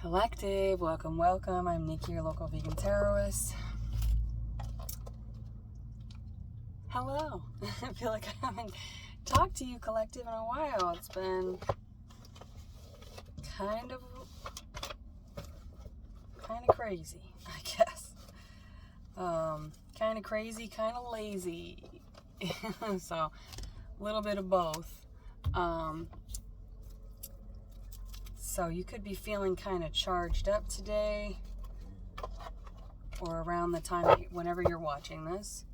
Collective, welcome. I'm Nikki, your local vegan tarotist. Hello. I feel like I haven't talked to you, Collective, in a while. It's been kind of crazy, I guess. Kind of crazy, kind of lazy. So, a little bit of both. So you could be feeling kind of charged up today, or around the time whenever you're watching this.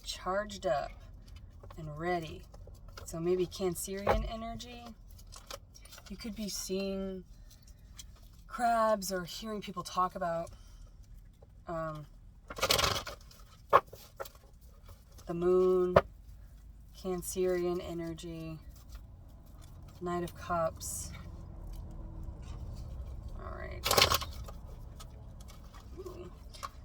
Charged up and ready. So maybe Cancerian energy. You could be seeing crabs or hearing people talk about the moon, Cancerian energy, Knight of Cups. All right. Ooh.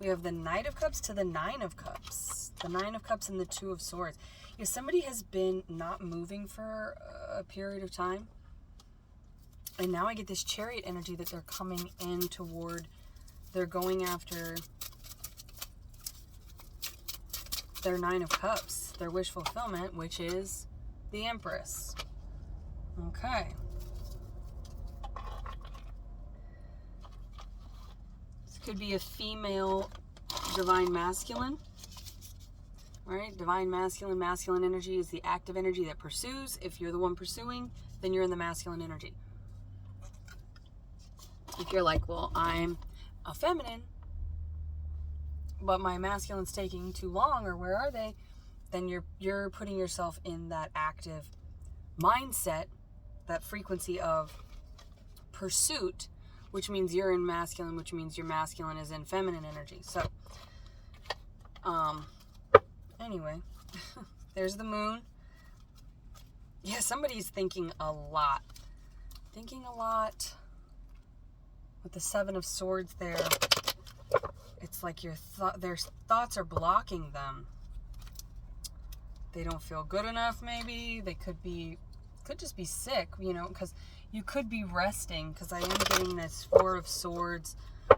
We have the Knight of Cups to the Nine of Cups. The Nine of Cups and the Two of Swords. If somebody has been not moving for a period of time, and now I get this Chariot energy that they're coming in toward, they're going after their Nine of Cups, their wish fulfillment, which is the Empress. Okay. This could be a female divine masculine. Right? Divine masculine. Masculine energy is the active energy that pursues. If you're the one pursuing, then you're in the masculine energy. If you're like, well, I'm a feminine, but my masculine's taking too long, or where are they? Then you're putting yourself in that active mindset, that frequency of pursuit, which means you're in masculine, which means your masculine is in feminine energy. So, anyway, there's the moon. Yeah, somebody's thinking a lot. With the Seven of Swords there, it's like their thoughts are blocking them. They don't feel good enough, maybe. They could just be sick, because you could be resting, because I am getting this Four of Swords,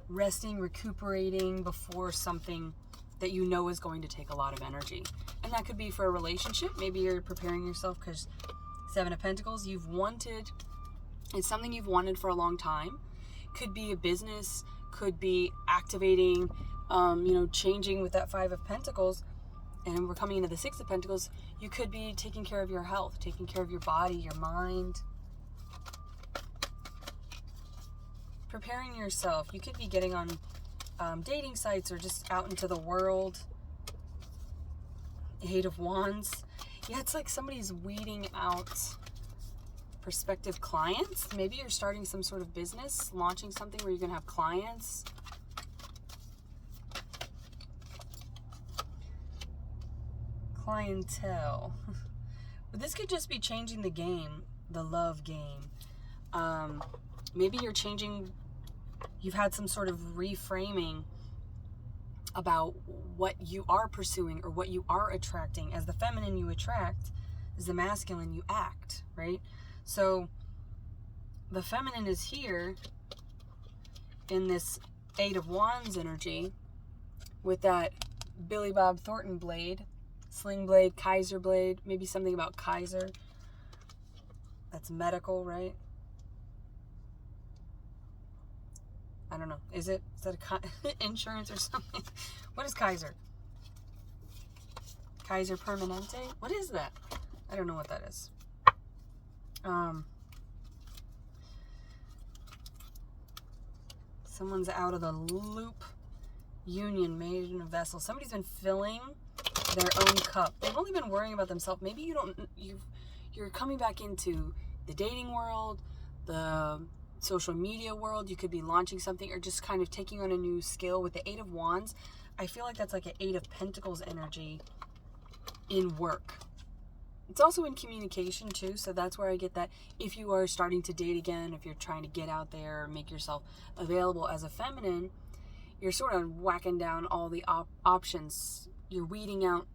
resting, recuperating before something that you know is going to take a lot of energy. And that could be for a relationship. Maybe you're preparing yourself because Seven of Pentacles, it's something you've wanted for a long time. Could be a business, could be activating, changing with that Five of Pentacles. And we're coming into the Six of Pentacles. You could be taking care of your health, taking care of your body, your mind. Preparing yourself. You could be getting on dating sites or just out into the world. Eight of Wands. Yeah, it's like somebody's weeding out prospective clients. Maybe you're starting some sort of business, launching something where you're going to have clients. Clientele. But this could just be changing the game, the love game. Maybe you've had some sort of reframing about what you are pursuing or what you are attracting. As the feminine, you attract. As the masculine, you act, right? So the feminine is here in this Eight of Wands energy with that Billy Bob Thornton blade, sling blade, Kaiser blade, maybe something about Kaiser. That's medical, right? I don't know. Is that insurance or something? What is Kaiser? Kaiser Permanente? What is that? I don't know what that is. Someone's out of the loop. Union, maiden of vessel. Somebody's been filling their own cup. They've only been worrying about themselves. Maybe you're coming back into the dating world, the social media world. You could be launching something or just kind of taking on a new skill. With the Eight of Wands, I feel like that's like an Eight of Pentacles energy in work. It's also in communication too, so that's where I get that. If you are starting to date again, if you're trying to get out there or make yourself available as a feminine, you're sort of whacking down all the options. You're weeding out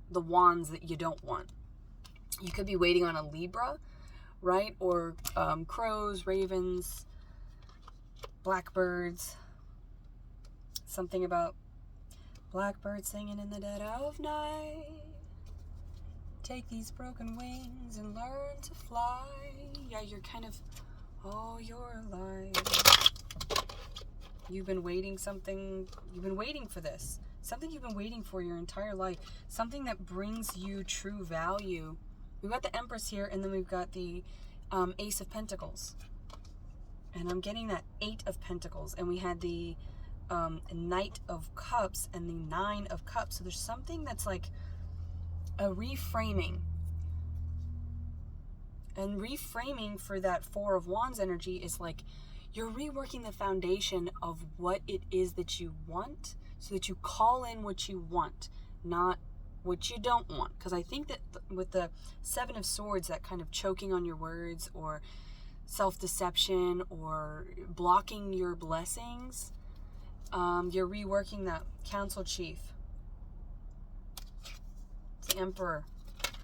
the wands that you don't want. You could be waiting on a Libra, right? Or crows, ravens, blackbirds. Something about blackbirds singing in the dead of night. Take these broken wings and learn to fly. Yeah, you're kind of all your life. You've been waiting for this. Something you've been waiting for your entire life. Something that brings you true value. We've got the Empress here, and then we've got the Ace of Pentacles. And I'm getting that 8 of Pentacles. And we had the Knight of Cups and the 9 of Cups. So there's something that's like a reframing. And reframing for that 4 of Wands energy is like you're reworking the foundation of what it is that you want so that you call in what you want, not what you don't want. Because I think that with the 7 of Swords, that kind of choking on your words or self-deception or blocking your blessings, you're reworking that Council Chief. It's the Emperor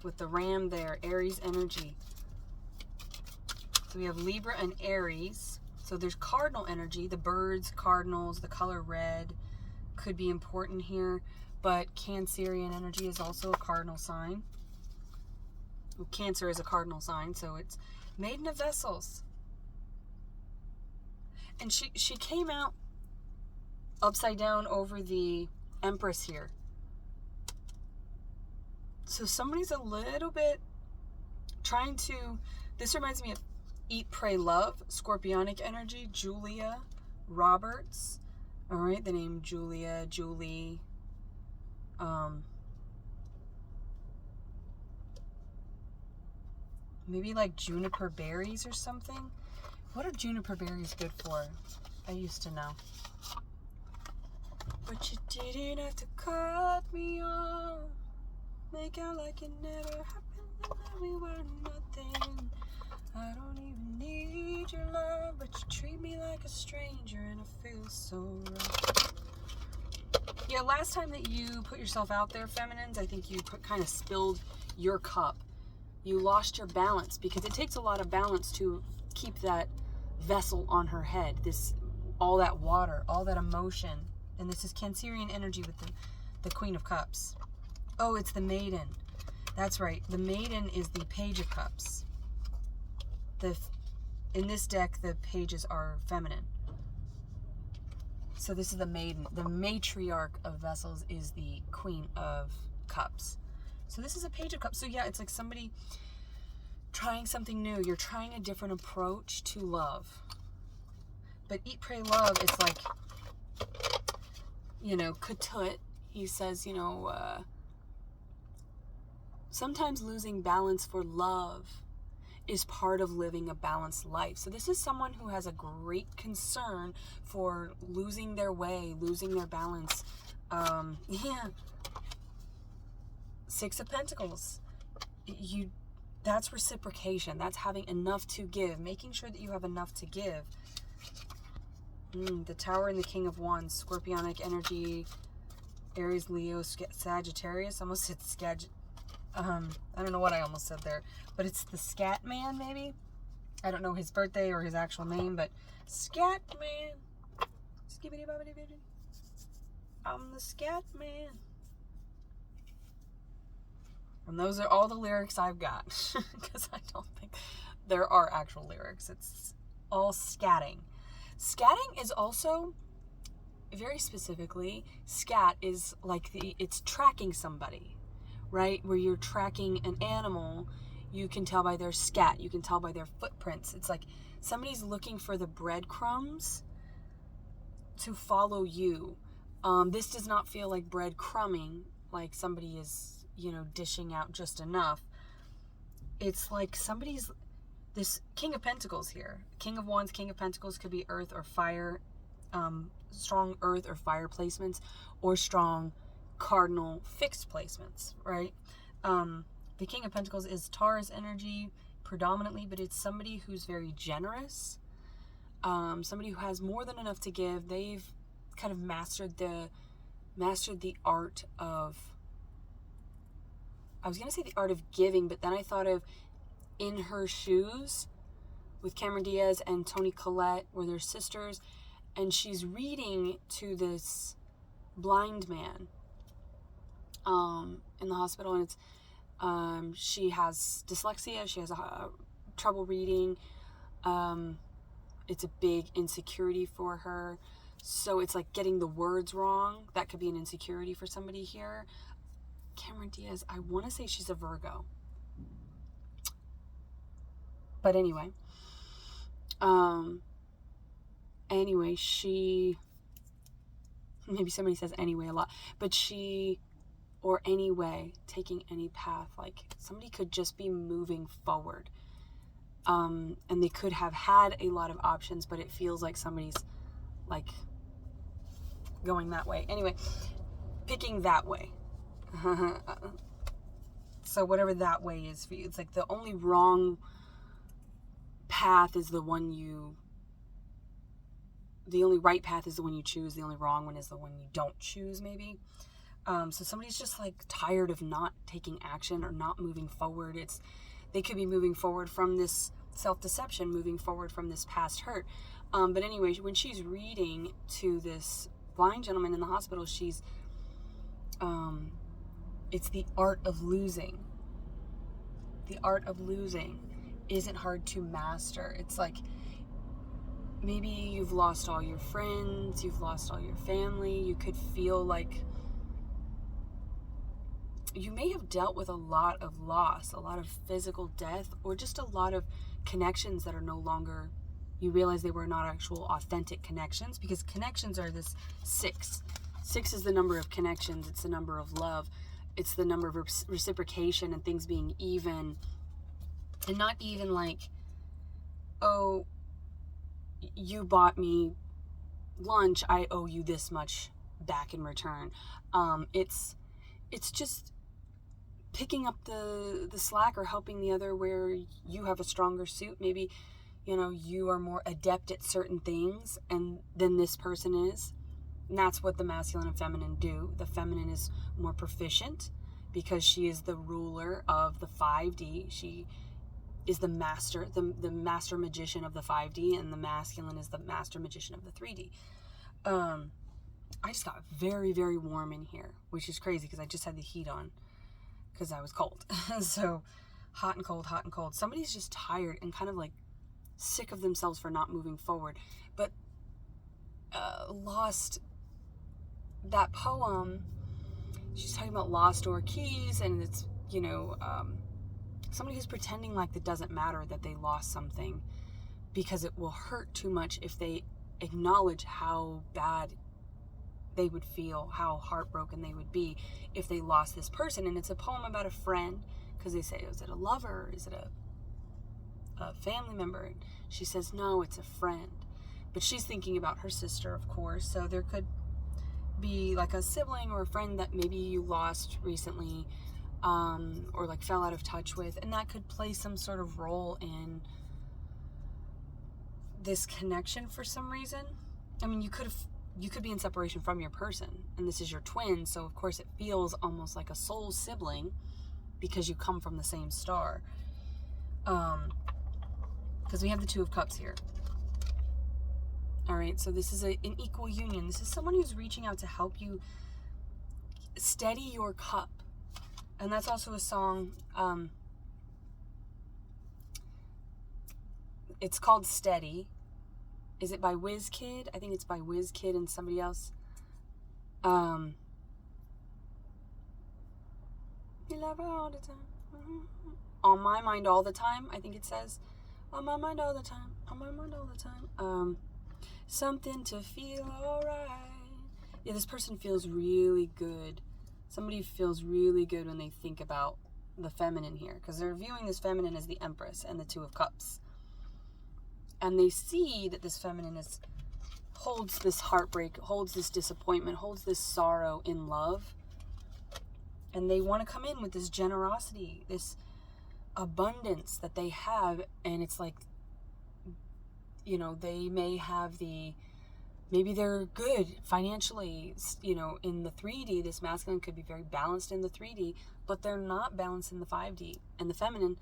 with the Ram there, Aries energy. So we have Libra and Aries. So there's cardinal energy, the birds, cardinals, the color red could be important here, but Cancerian energy is also a cardinal sign. Well, Cancer is a cardinal sign, so it's Maiden of Vessels. And she came out upside down over the Empress here. So somebody's a little bit trying to, this reminds me of Eat, Pray, Love, Scorpionic energy, Julia Roberts. All right, the name Julia, Julie. Maybe like juniper berries or something. What are juniper berries good for? I used to know. But you didn't have to cut me off. Make out like it never happened and that we were nothing. I don't even need your love, but you treat me like a stranger and I feel so right. Yeah, last time that you put yourself out there, feminines, I think you kind of spilled your cup. You lost your balance because it takes a lot of balance to keep that vessel on her head. All that water, all that emotion. And this is Cancerian energy with the Queen of Cups. Oh, it's the Maiden. That's right. The Maiden is the Page of Cups. In this deck, the pages are feminine. So this is the Maiden. The matriarch of vessels is the Queen of Cups. So this is a Page of Cups. So yeah, it's like somebody trying something new. You're trying a different approach to love. But Eat, Pray, Love, it's like, Katut, he says, sometimes losing balance for love is part of living a balanced life. So this is someone who has a great concern for losing their way, losing their balance. Yeah. 6 of Pentacles. That's reciprocation. That's having enough to give. Making sure that you have enough to give. The Tower and the King of Wands. Scorpionic energy. Aries, Leo, Sagittarius. I almost said I don't know what I almost said there, but it's the Scat Man, maybe? I don't know his birthday or his actual name, but Scat Man. Skibbity bobbity bitty. I'm the Scat Man. And those are all the lyrics I've got, because I don't think there are actual lyrics. It's all scatting. Scatting is also, very specifically, scat is like it's tracking somebody. Right? Where you're tracking an animal, you can tell by their scat, you can tell by their footprints. It's like somebody's looking for the breadcrumbs to follow you. This does not feel like breadcrumbing, like somebody is, dishing out just enough. It's like this King of Pentacles here. King of Wands, King of Pentacles could be earth or fire, strong earth or fire placements, or strong cardinal fixed placements, right? The King of Pentacles is Taurus energy predominantly, but it's somebody who's very generous, somebody who has more than enough to give. They've kind of mastered the art of, I was going to say the art of giving, but then I thought of in her shoes with Cameron Diaz and Toni Collette, where they're sisters, and she's reading to this blind man in the hospital, and it's she has dyslexia, she has trouble reading, it's a big insecurity for her, so it's like getting the words wrong. That could be an insecurity for somebody here. Cameron Diaz, I want to say she's a Virgo, but anyway, she, maybe somebody says anyway a lot, but she, or anyway, taking any path, like somebody could just be moving forward, and they could have had a lot of options, but it feels like somebody's like going that way. Anyway, picking that way. So whatever that way is for you, it's like the only wrong path is the only right path is the one you choose, the only wrong one is the one you don't choose, maybe. So somebody's just like tired of not taking action or not moving forward. They could be moving forward from this self-deception, moving forward from this past hurt. But anyway, when she's reading to this blind gentleman in the hospital, she's, it's the art of losing. The art of losing isn't hard to master. It's like, maybe you've lost all your friends, you've lost all your family, you could feel like you may have dealt with a lot of loss, a lot of physical death, or just a lot of connections that are no longer, you realize they were not actual authentic connections, because connections are this 6. 6 is the number of connections, it's the number of love, it's the number of reciprocation and things being even, and not even like, oh, you bought me lunch, I owe you this much back in return. It's just picking up the slack or helping the other where you have a stronger suit. Maybe, you are more adept at certain things than this person is. And that's what the masculine and feminine do. The feminine is more proficient because she is the ruler of the 5D. She is the master, the master magician of the 5D, and the masculine is the master magician of the 3D. I just got very, very warm in here, which is crazy because I just had the heat on because I was cold. So hot and cold, hot and cold. Somebody's just tired and kind of like sick of themselves for not moving forward, but lost that poem. She's talking about lost door keys, and it's, somebody who's pretending like it doesn't matter that they lost something, because it will hurt too much if they acknowledge how bad they would feel, how heartbroken they would be if they lost this person. And it's a poem about a friend, because they say, is it a lover? Is it a family member? And she says, no, it's a friend. But she's thinking about her sister, of course. So there could be like a sibling or a friend that maybe you lost recently, or like fell out of touch with, and that could play some sort of role in this connection for some reason. I mean, you could be in separation from your person, and this is your twin, so of course it feels almost like a soul sibling because you come from the same star. Because we have the 2 of Cups here. All right, so this is an equal union. This is someone who's reaching out to help you steady your cup. And that's also a song, it's called Steady. Is it by WizKid? I think it's by WizKid and somebody else. You love her all the time. On my mind all the time, I think it says. On my mind all the time. On my mind all the time. Something to feel alright. Yeah, this person feels really good. Somebody feels really good when they think about the feminine here, because they're viewing this feminine as the Empress and the 2 of Cups. And they see that this feminine holds this heartbreak, holds this disappointment, holds this sorrow in love. And they want to come in with this generosity, this abundance that they have. And it's like, they may have maybe they're good financially, in the 3D. This masculine could be very balanced in the 3D, but they're not balanced in the 5D. And the feminine,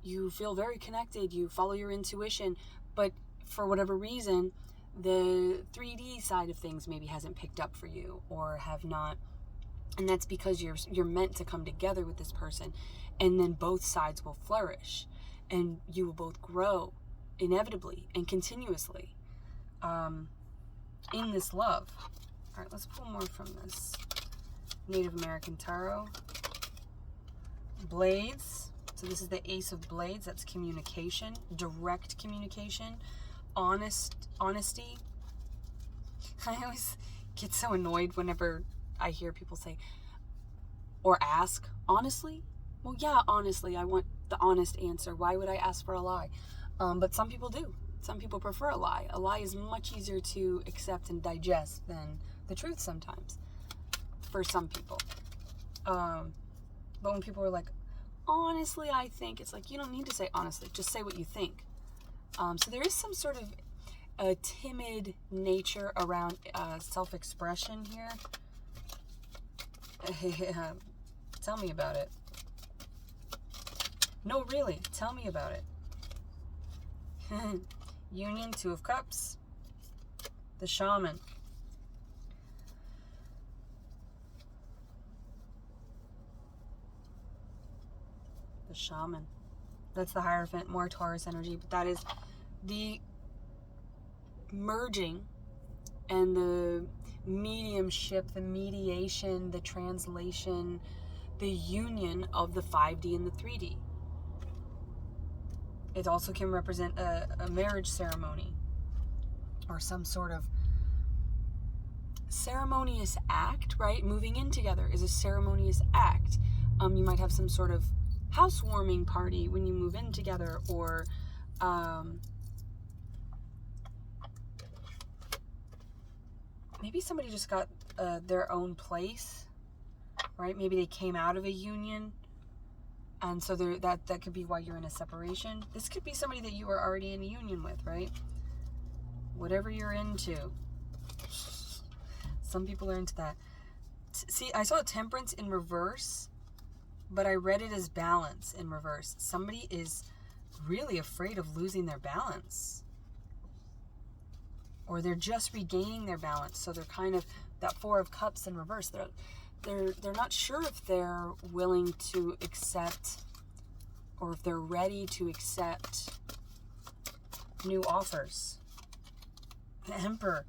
you feel very connected, you follow your intuition, but for whatever reason, the 3D side of things maybe hasn't picked up for you, or have not, and that's because you're meant to come together with this person, and then both sides will flourish, and you will both grow inevitably and continuously in this love. All right, let's pull more from this Native American Tarot. Blades. So this is the Ace of Blades. That's communication, direct communication, honesty. I always get so annoyed whenever I hear people say or ask, honestly? Well, yeah, honestly, I want the honest answer. Why would I ask for a lie? But some people do. Some people prefer a lie. A lie is much easier to accept and digest than the truth sometimes, for some people. But when people are like, honestly, I think, it's like, you don't need to say honestly, just say what you think. So there is some sort of a timid nature around self-expression here. Tell me about it. No, really, tell me about it. Union, Two of Cups, the Shaman. The Shaman. That's the Hierophant, more Taurus energy, but that is the merging and the mediumship, the mediation, the translation, the union of the 5D and the 3D. It also can represent a marriage ceremony or some sort of ceremonious act, right? Moving in together is a ceremonious act. You might have some sort of housewarming party when you move in together, or maybe somebody just got their own place, right? Maybe they came out of a union, and so that could be why you're in a separation. This could be somebody that you are already in a union with, right? Whatever you're into. Some people are into that. See, I saw Temperance in reverse, but I read it as balance in reverse. Somebody is really afraid of losing their balance, or they're just regaining their balance. So they're kind of that Four of Cups in reverse. They're not sure if they're willing to accept, or if they're ready to accept new offers. The Emperor.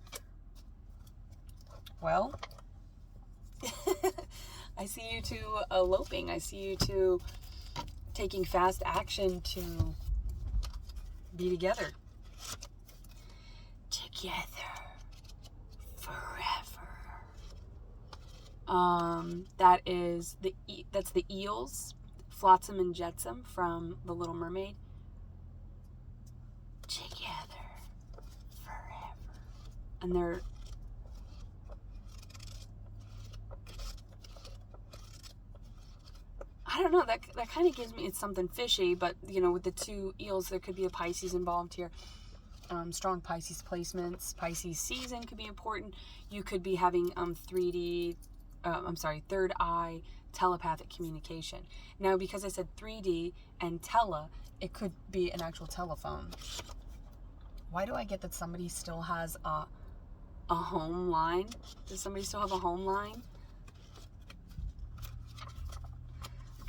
Well, I see you two eloping. I see you two taking fast action to be together. Together forever. That's the eels, Flotsam and Jetsam from The Little Mermaid. Together forever. And they're I don't know, that kind of gives me, it's something fishy, but, you know, with the two eels, there could be a Pisces involved here. Strong Pisces placements. Pisces season could be important. You could be having third eye telepathic communication. Now, because I said 3D and tele, it could be an actual telephone. Why do I get that somebody still has a home line? Does somebody still have a home line?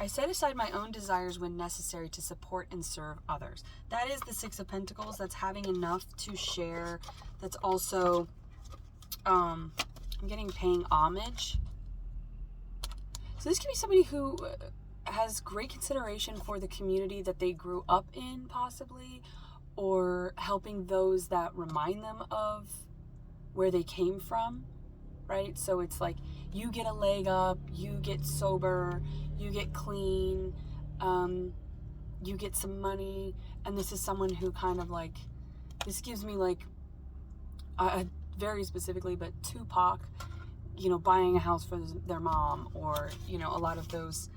I set aside my own desires when necessary to support and serve others. That is the Six of Pentacles. That's having enough to share. That's also, I'm getting paying homage. So this could be somebody who has great consideration for the community that they grew up in, possibly, or helping those that remind them of where they came from, right? So it's like, you get a leg up, you get sober, you get clean, you get some money, and this is someone who kind of like, this gives me like, very specifically, but Tupac, you know, buying a house for their mom, or, you know, a lot of those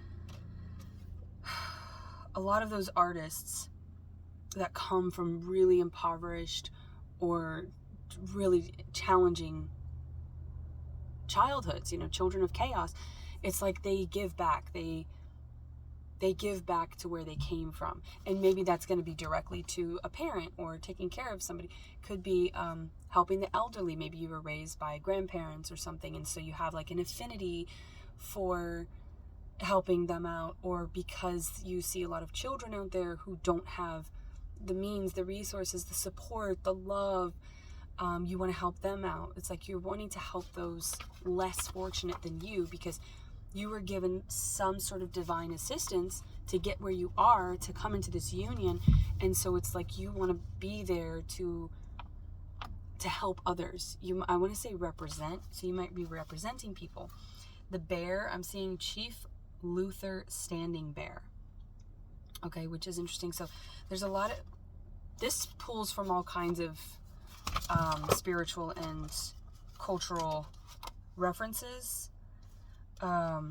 artists that come from really impoverished or really challenging childhoods, you know, children of chaos. It's like they give back. They they give back to where they came from. And maybe that's going to be directly to a parent or taking care of somebody. Could be helping the elderly. Maybe you were raised by grandparents or something, and so you have like an affinity for helping them out, or because you see a lot of children out there who don't have the means, the resources, the support, the love, you want to help them out. It's like you're wanting to help those less fortunate than you, because you were given some sort of divine assistance to get where you are, to come into this union. And so it's like you want to be there to help others. I want to say represent, so you might be representing people. The bear, I'm seeing Chief Luther Standing Bear. Okay, which is interesting. So there's a lot of, this pulls from all kinds of spiritual and cultural references. But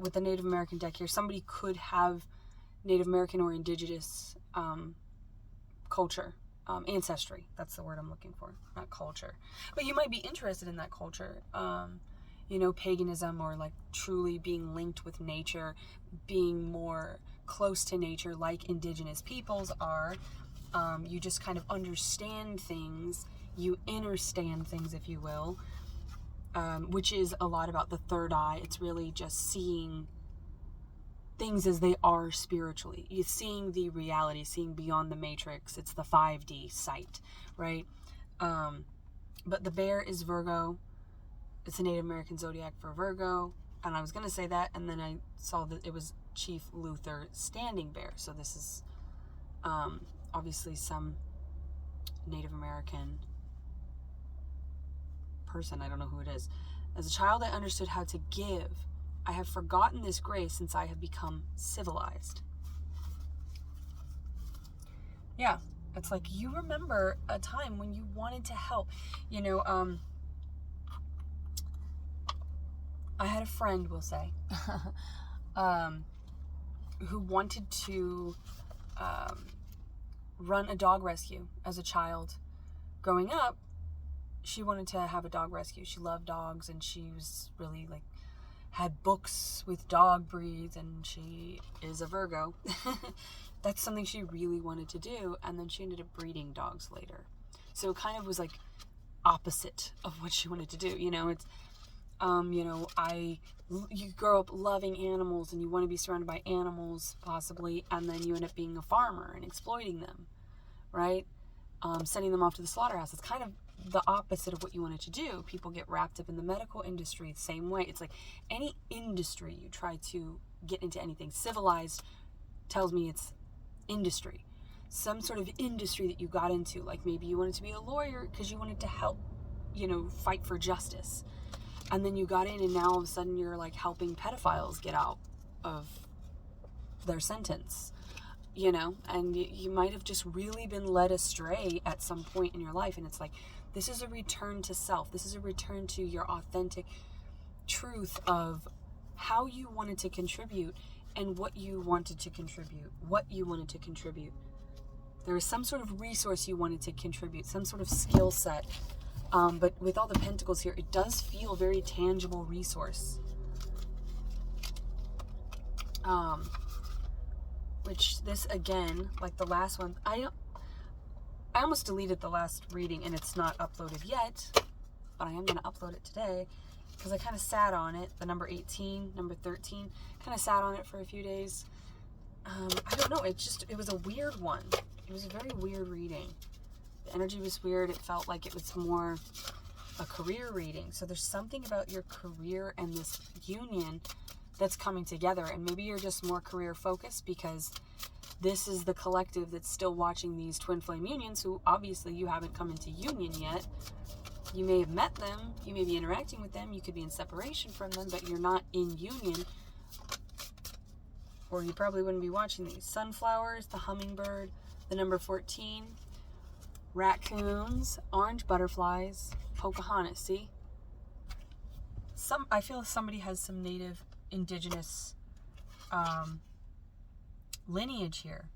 with the Native American deck here, somebody could have Native American or indigenous culture, ancestry. That's the word I'm looking for, not culture. But you might be interested in that culture. Paganism, or like truly being linked with nature, being more close to nature like indigenous peoples are. You just kind of understand things, you understand things, if you will, which is a lot about the third eye. It's really just seeing things as they are spiritually. You're seeing the reality, seeing beyond the matrix. It's the 5D sight, right? But the bear is Virgo. It's a Native American zodiac for Virgo. And I was going to say that, and then I saw that it was Chief Luther Standing Bear. So this is obviously some Native American person. I don't know who it is. As a child, I understood how to give. I have forgotten this grace since I have become civilized. Yeah, it's like you remember a time when you wanted to help. I had a friend, we'll say, who wanted to run a dog rescue as a child. Growing up, she wanted to have a dog rescue. She loved dogs, and she was really had books with dog breeds, and she is a Virgo. That's something she really wanted to do, and then she ended up breeding dogs later. So it kind of was like opposite of what she wanted to do. It's you grow up loving animals, and you want to be surrounded by animals possibly, and then you end up being a farmer and exploiting them, right? Sending them off to the slaughterhouse. It's kind of the opposite of what you wanted to do. People get wrapped up in the medical industry the same way. It's like any industry you try to get into, anything civilized tells me it's industry. Some sort of industry that you got into, like maybe you wanted to be a lawyer because you wanted to help, fight for justice. And then you got in, and now all of a sudden you're like helping pedophiles get out of their sentence, and you might have just really been led astray at some point in your life. And it's like, this is a return to self. This is a return to your authentic truth of how you wanted to contribute and what you wanted to contribute, There was some sort of resource you wanted to contribute, some sort of skill set. But with all the pentacles here, it does feel very tangible resource. Which this, again, like the last one, I almost deleted the last reading, and it's not uploaded yet, but I am going to upload it today, because I kind of sat on it, the number 18, number 13, kind of sat on it for a few days. I don't know, it was a weird one. It was a very weird reading. The energy was weird. It felt like it was more a career reading. So there's something about your career and this union that's coming together. And maybe you're just more career focused, because this is the collective that's still watching these twin flame unions, who obviously you haven't come into union yet. You may have met them. You may be interacting with them. You could be in separation from them, but you're not in union. Or you probably wouldn't be watching these. Sunflowers, the hummingbird, the number 14. Raccoons, orange butterflies, Pocahontas, see? I feel somebody has some native, indigenous lineage here.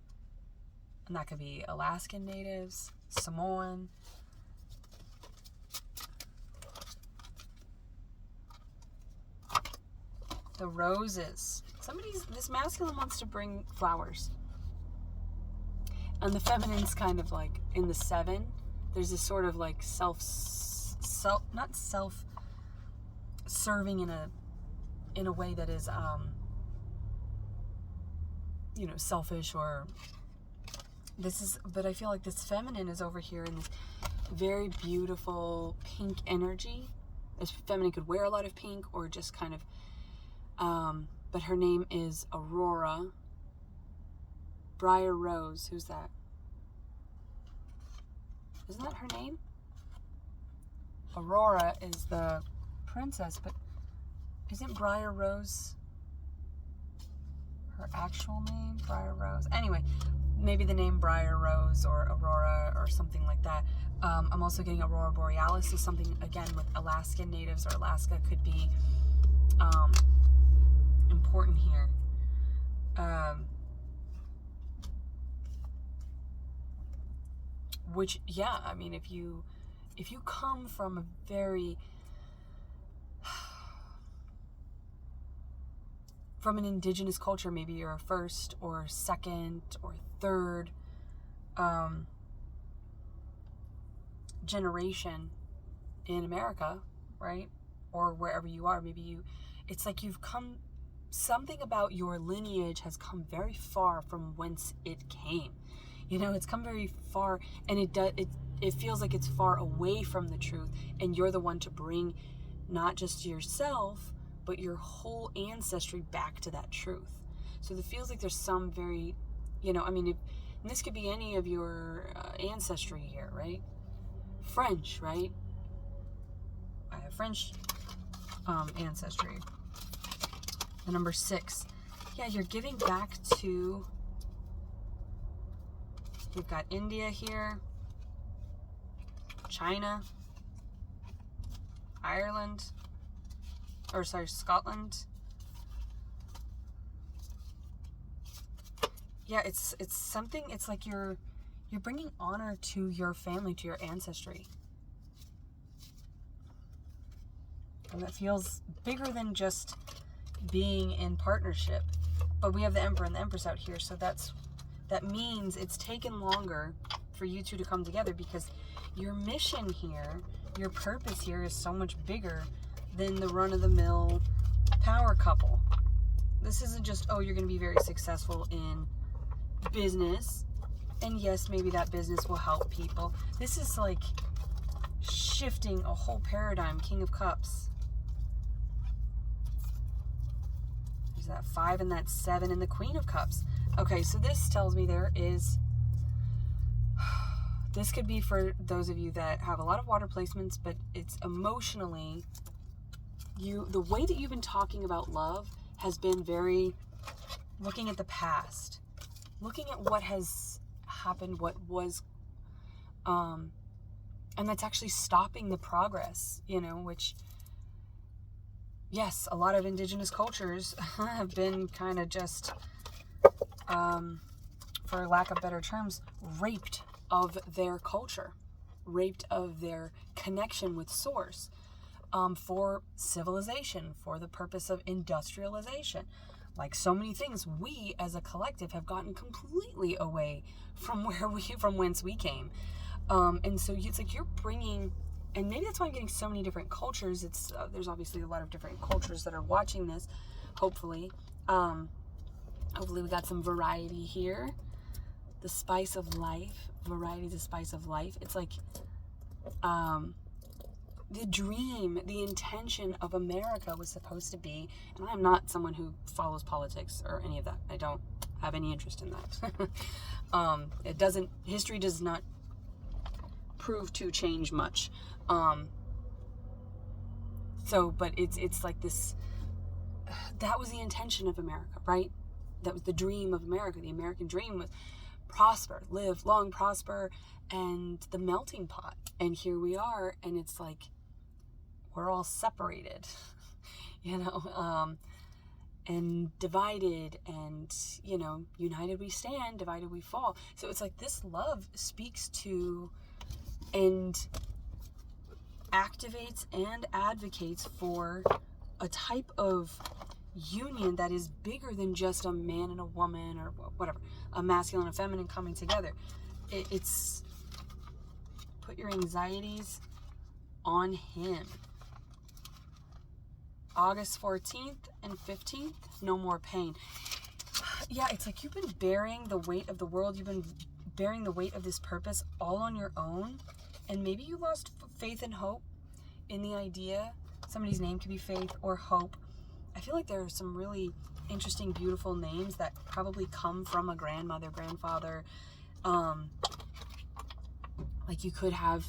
And that could be Alaskan natives, Samoan. The roses. this masculine wants to bring flowers. And the feminine's kind of like in the 7. There's this sort of like not self-serving in a way that is, selfish, or but I feel like this feminine is over here in this very beautiful pink energy. This feminine could wear a lot of pink, or just kind of, but her name is Aurora Briar Rose. Who's that? Isn't that her name? Aurora is the princess, but isn't Briar Rose her actual name? Briar Rose. Anyway, maybe the name Briar Rose or Aurora or something like that. I'm also getting Aurora Borealis, so something, again, with Alaskan natives or Alaska could be important here. Which, yeah, I mean, if you come from a very from an indigenous culture, maybe you're a first or second or third generation in America, right? Or wherever you are, it's like you've come, something about your lineage has come very far from whence it came. It's come very far, and it feels like it's far away from the truth, and you're the one to bring not just yourself, but your whole ancestry back to that truth. So it feels like there's some very, and this could be any of your ancestry here, right? French, right? I have French ancestry. The number 6. Yeah, you're giving back to, you've got India here, China, Scotland. Yeah, it's something, it's like you're bringing honor to your family, to your ancestry. And that feels bigger than just being in partnership. But we have the Emperor and the Empress out here, so that means it's taken longer for you two to come together, because your mission here, your purpose here is so much bigger than the run-of-the-mill power couple. This isn't just, you're going to be very successful in business, and yes, maybe that business will help people. This is like shifting a whole paradigm. King of Cups. There's that 5 and that 7 and the Queen of Cups. Okay, so this tells me this could be for those of you that have a lot of water placements, but it's emotionally, the way that you've been talking about love has been very looking at the past, looking at what has happened, what was, and that's actually stopping the progress, which, yes, a lot of indigenous cultures have been kind of just, for lack of better terms, raped of their culture, raped of their connection with source, for civilization, for the purpose of industrialization. Like so many things, we as a collective have gotten completely away from whence we came. And so it's like you're bringing, and maybe that's why I'm getting so many different cultures. It's there's obviously a lot of different cultures that are watching this, hopefully. Hopefully we got some variety here. The spice of life. Variety is the spice of life. It's like the dream, the intention of America was supposed to be, and I'm not someone who follows politics or any of that. I don't have any interest in that. History does not prove to change much. But it's like this, that was the intention of America, right? That was the dream of America. The American dream was prosper, live long, prosper, and the melting pot. And here we are, and it's like we're all separated, and divided, and, united we stand, divided we fall. So it's like this love speaks to and activates and advocates for a type of union that is bigger than just a man and a woman, or whatever, a masculine and feminine coming together. It's put your anxieties on him. August 14th and 15th, no more pain. Yeah, it's like you've been bearing the weight of the world. You've been bearing the weight of this purpose all on your own. And maybe you lost faith and hope in the idea. Somebody's name could be Faith or Hope. I feel like there are some really interesting, beautiful names that probably come from a grandmother, grandfather. Like you could have,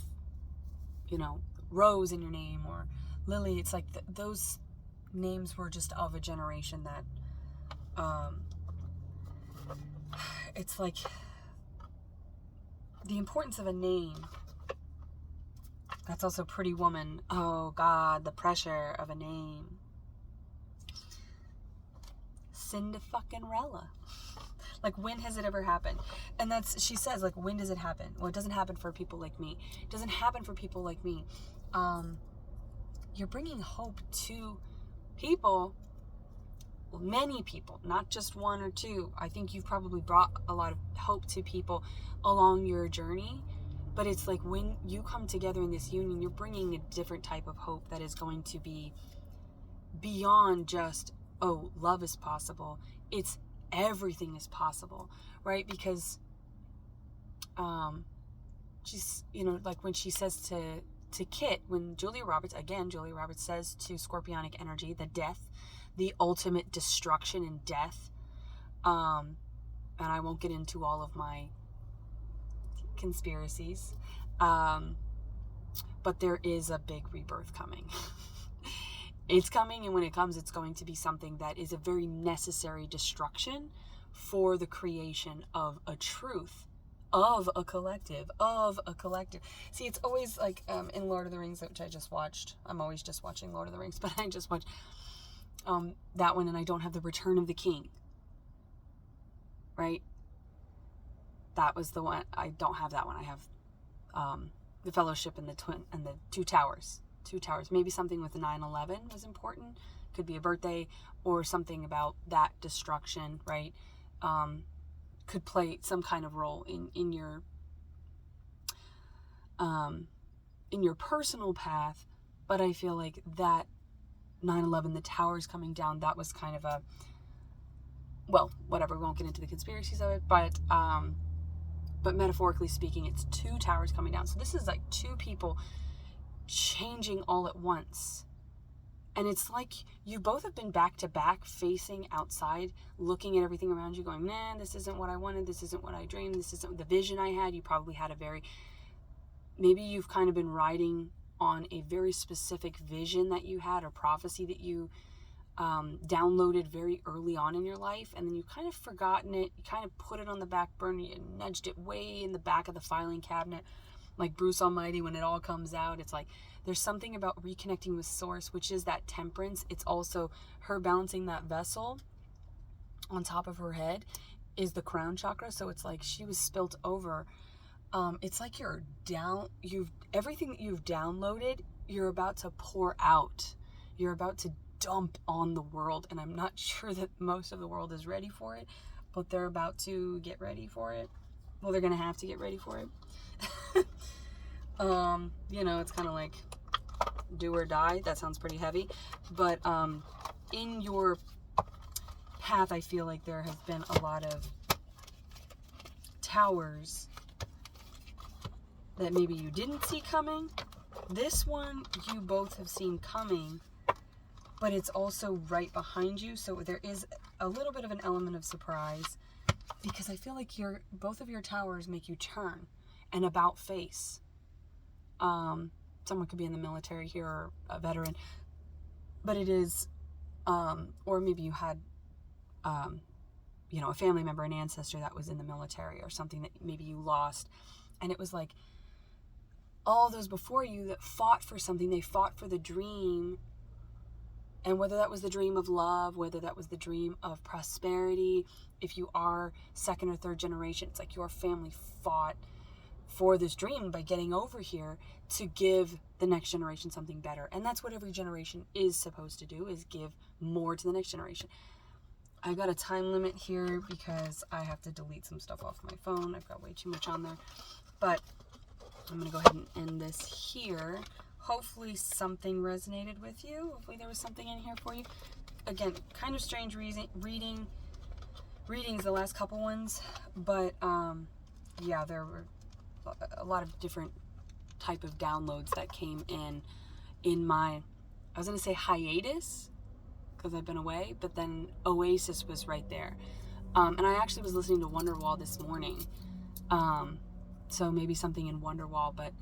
Rose in your name, or Lily. It's like those names were just of a generation that, it's like the importance of a name. That's also Pretty Woman. Oh God, the pressure of a name. Cinderella. Like, when has it ever happened? And she says, like, when does it happen? Well, it doesn't happen for people like me. It doesn't happen for people like me. You're bringing hope to people, many people, not just one or two. I think you've probably brought a lot of hope to people along your journey. But it's like when you come together in this union, you're bringing a different type of hope that is going to be beyond just, oh, love is possible. It's everything is possible, right? Because she's, like when she says to Kit, when Julia Roberts says to Scorpionic energy, the death, the ultimate destruction and death, and I won't get into all of my conspiracies, but there is a big rebirth coming. It's coming, and when it comes, it's going to be something that is a very necessary destruction for the creation of a truth, of a collective. See, it's always like in Lord of the Rings, which I just watched. I'm always just watching Lord of the Rings, but I just watched that one, and I don't have the Return of the King, right? That was the one. I don't have that one. I have the Fellowship and the Two Towers. Maybe something with 9/11 was important. Could be a birthday or something about that destruction, right? Could play some kind of role in your personal path. But I feel like that 9/11, the towers coming down, that was kind of a, well, whatever. We won't get into the conspiracies of it, but metaphorically speaking, it's two towers coming down. So this is like two people changing all at once. And it's like you both have been back to back, facing outside, looking at everything around you, going, nah, this isn't what I wanted, this isn't what I dreamed, this isn't the vision I had. You probably had maybe you've kind of been riding on a very specific vision that you had, or prophecy that you downloaded very early on in your life, and then you kind of forgotten it. You kind of put it on the back burner, you nudged it way in the back of the filing cabinet, like Bruce Almighty. When it all comes out, it's like there's something about reconnecting with source, which is that temperance. It's also her balancing that vessel on top of her head is the crown chakra. So it's like she was spilt over. It's like everything that you've downloaded, you're about to pour out. You're about to dump on the world, and I'm not sure that most of the world is ready for it, but they're about to get ready for it. Well, they're gonna have to get ready for it. It's kind of like do or die. That sounds pretty heavy, but in your path, I feel like there has been a lot of towers that maybe you didn't see coming. This one you both have seen coming, but it's also right behind you, so there is a little bit of an element of surprise, because I feel like both of your towers make you turn and about face. Someone could be in the military here, or a veteran, but it is, or maybe you had, a family member, an ancestor that was in the military, or something that maybe you lost, and it was like all those before you that fought for something. They fought for the dream, and whether that was the dream of love, whether that was the dream of prosperity, if you are second or third generation, it's like your family fought for this dream by getting over here to give the next generation something better. And that's what every generation is supposed to do, is give more to the next generation. I've got a time limit here because I have to delete some stuff off my phone. I've got way too much on there. But I'm going to go ahead and end this here. Hopefully something resonated with you. Hopefully there was something in here for you. Again, kind of strange readings the last couple ones. But yeah, there were a lot of different type of downloads that came in my, I was going to say hiatus, because I've been away, but then Oasis was right there. And I actually was listening to Wonderwall this morning. So maybe something in Wonderwall, but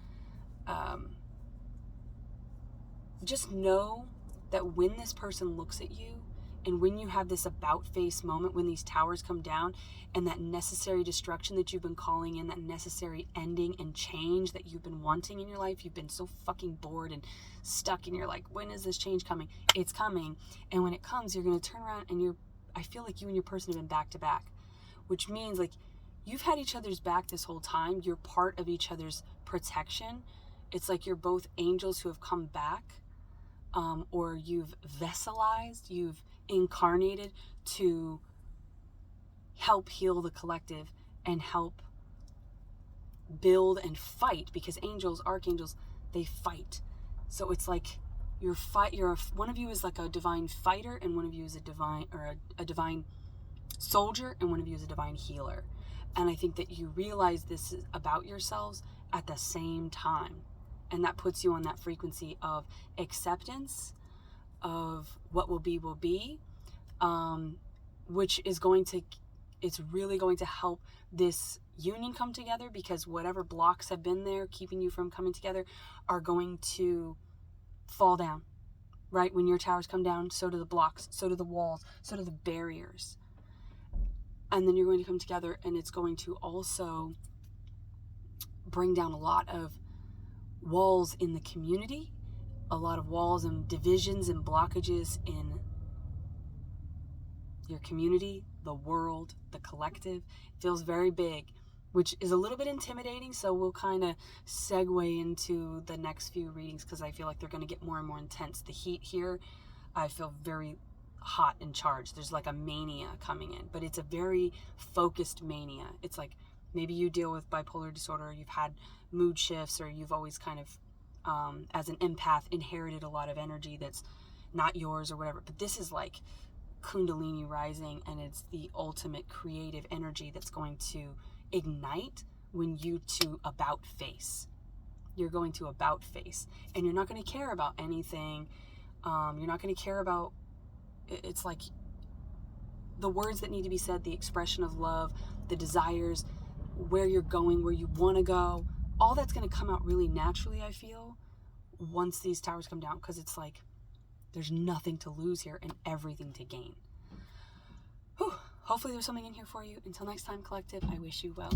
just know that when this person looks at you, and when you have this about face moment, when these towers come down and that necessary destruction that you've been calling in, that necessary ending and change that you've been wanting in your life, you've been so fucking bored and stuck and you're like, when is this change coming? It's coming. And when it comes, you're going to turn around and I feel like you and your person have been back to back, which means like you've had each other's back this whole time. You're part of each other's protection. It's like you're both angels who have come back, or you've vesselized, you've incarnated to help heal the collective and help build and fight, because angels, archangels, they fight. So it's like one of you is like a divine fighter, and one of you is a divine soldier, and one of you is a divine healer. And I think that you realize this is about yourselves at the same time, and that puts you on that frequency of acceptance of what will be, which is it's really going to help this union come together, because whatever blocks have been there keeping you from coming together are going to fall down, right? When your towers come down, so do the blocks, so do the walls, so do the barriers. And then you're going to come together, and it's going to also bring down a lot of walls in the community, a lot of walls and divisions and blockages in your community, the world, the collective. It feels very big, which is a little bit intimidating. So we'll kind of segue into the next few readings, because I feel like they're going to get more and more intense. The heat here, I feel very hot and charged. There's like a mania coming in, but it's a very focused mania. It's like maybe you deal with bipolar disorder, or you've had mood shifts, or you've always kind of, as an empath, inherited a lot of energy that's not yours or whatever. But this is like Kundalini rising, and it's the ultimate creative energy that's going to ignite when you two about face. You're going to about face, and you're not going to care about anything. You're not going to care about, it's like the words that need to be said, the expression of love, the desires, where you're going, where you want to go, all that's going to come out really naturally, I feel, once these towers come down, because it's like there's nothing to lose here and everything to gain. Whew. Hopefully there's something in here for you. Until next time, collective, I wish you well.